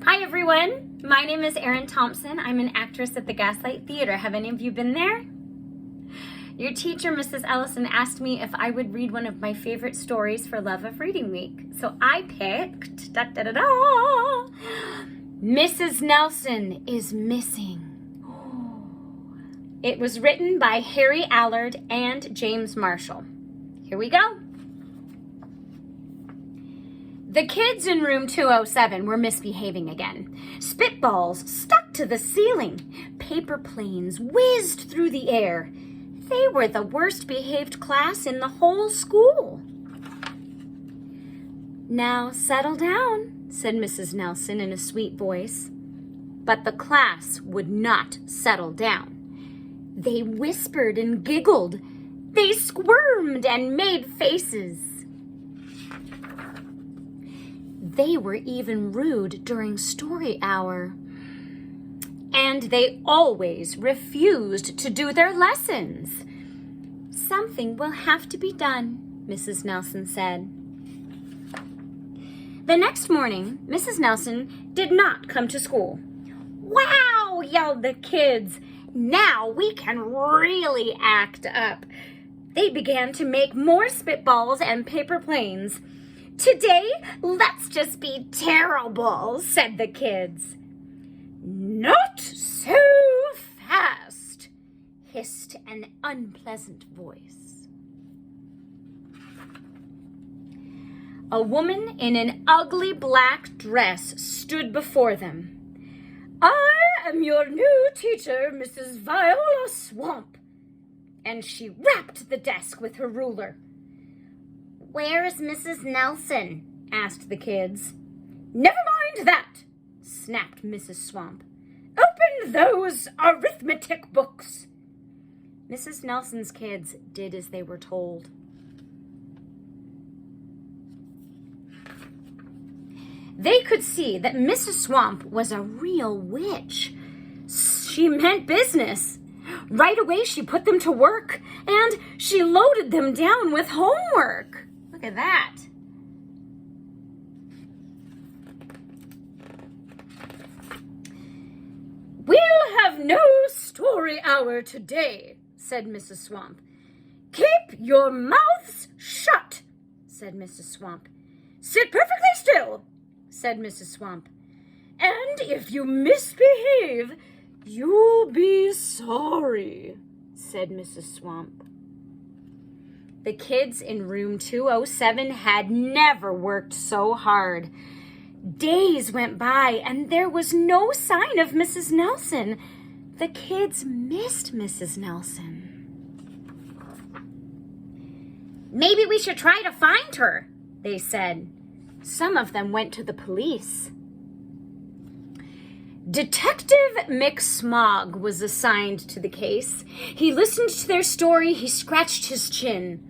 Hi everyone, my name is Erin Thompson. I'm an actress at the Gaslight Theater. Have any of you been there? Your teacher, Mrs. Ellison, asked me if I would read one of my favorite stories for Love of Reading Week. So I picked, Mrs. Nelson is Missing. It was written by Harry Allard and James Marshall. Here we go. The kids in room 207 were misbehaving again. Spitballs stuck to the ceiling. Paper planes whizzed through the air. They were the worst behaved class in the whole school. Now settle down, said Mrs. Nelson in a sweet voice. But the class would not settle down. They whispered and giggled. They squirmed and made faces. They were even rude during story hour. And they always refused to do their lessons. Something will have to be done, Mrs. Nelson said. The next morning, Mrs. Nelson did not come to school. Wow, yelled the kids. Now we can really act up. They began to make more spitballs and paper planes. Today, let's just be terrible, said the kids. Not so fast, hissed an unpleasant voice. A woman in an ugly black dress stood before them. I am your new teacher, Mrs. Viola Swamp. And she rapped the desk with her ruler. Where is Mrs. Nelson? Asked the kids. Never mind that, snapped Mrs. Swamp. Open those arithmetic books. Mrs. Nelson's kids did as they were told. They could see that Mrs. Swamp was a real witch. She meant business. Right away, she put them to work, and she loaded them down with homework. Look at that. We'll have no story hour today, said Mrs. Swamp. Keep your mouths shut, said Mrs. Swamp. Sit perfectly still, said Mrs. Swamp. And if you misbehave, you'll be sorry, said Mrs. Swamp. The kids in room 207 had never worked so hard. Days went by and there was no sign of Mrs. Nelson. The kids missed Mrs. Nelson. Maybe we should try to find her, they said. Some of them went to the police. Detective McSmog was assigned to the case. He listened to their story. He scratched his chin.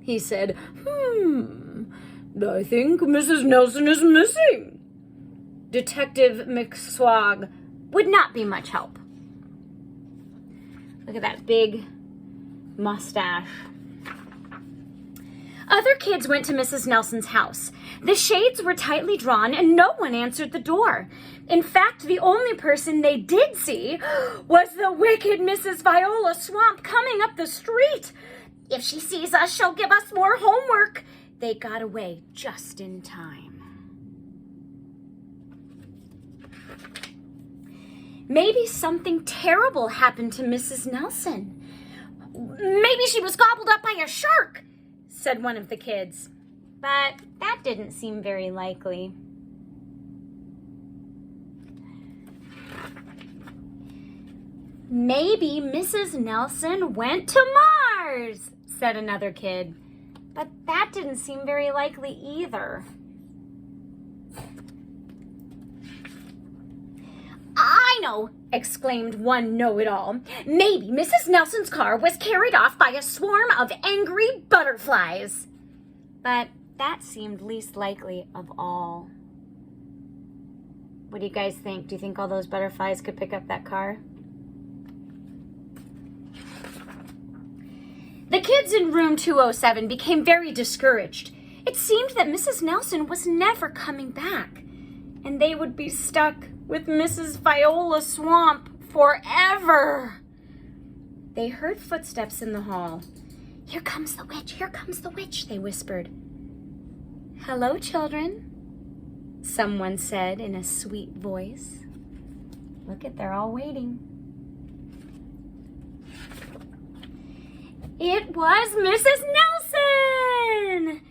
He said, I think Mrs. Nelson is missing. Detective McSwog would not be much help. Look at that big mustache. Other kids went to Mrs. Nelson's house. The shades were tightly drawn and no one answered the door. In fact, the only person they did see was the wicked Mrs. Viola Swamp coming up the street. If she sees us, she'll give us more homework. They got away just in time. Maybe something terrible happened to Mrs. Nelson. Maybe she was gobbled up by a shark, said one of the kids. But that didn't seem very likely. Maybe Mrs. Nelson went to Mars, said another kid. But that didn't seem very likely either. I know, exclaimed one know-it-all. Maybe Mrs. Nelson's car was carried off by a swarm of angry butterflies. But that seemed least likely of all. What do you guys think? Do you think all those butterflies could pick up that car? The kids in room 207 became very discouraged. It seemed that Mrs. Nelson was never coming back. and they would be stuck with Mrs. Viola Swamp forever. They heard footsteps in the hall. "Here comes the witch, here comes the witch," they whispered. "Hello, children," someone said in a sweet voice. Look at, they're all waiting. It was Mrs. Nelson!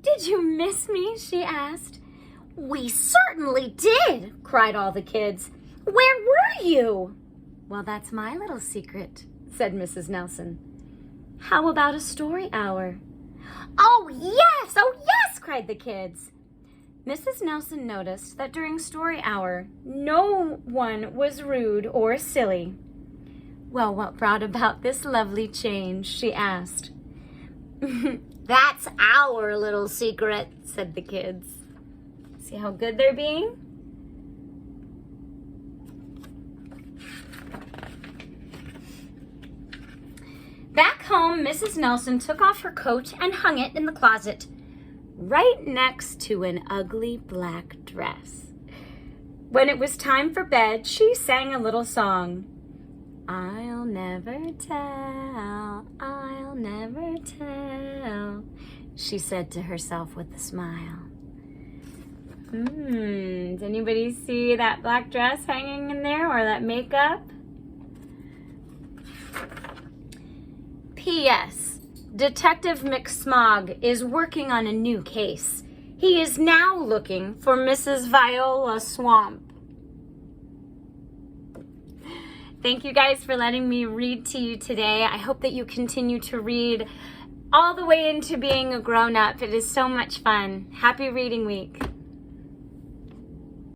"Did you miss me?" she asked. "We certainly did," cried all the kids. "Where were you?" "Well, that's my little secret," said Mrs. Nelson. "How about a story hour?" Oh yes, cried the kids. Mrs. Nelson noticed that during story hour, no one was rude or silly. "Well, what brought about this lovely change?" she asked. "That's our little secret," said the kids. See how good they're being? Back home, Mrs. Nelson took off her coat and hung it in the closet, right next to an ugly black dress. When it was time for bed, she sang a little song. "I'll never tell, I'll never tell," she said to herself with a smile. Does anybody see that black dress hanging in there, or that makeup? P.S. Detective McSmog is working on a new case. He is now looking for Mrs. Viola Swamp. Thank you guys for letting me read to you today. I hope that you continue to read all the way into being a grown-up. It is so much fun. Happy Reading Week.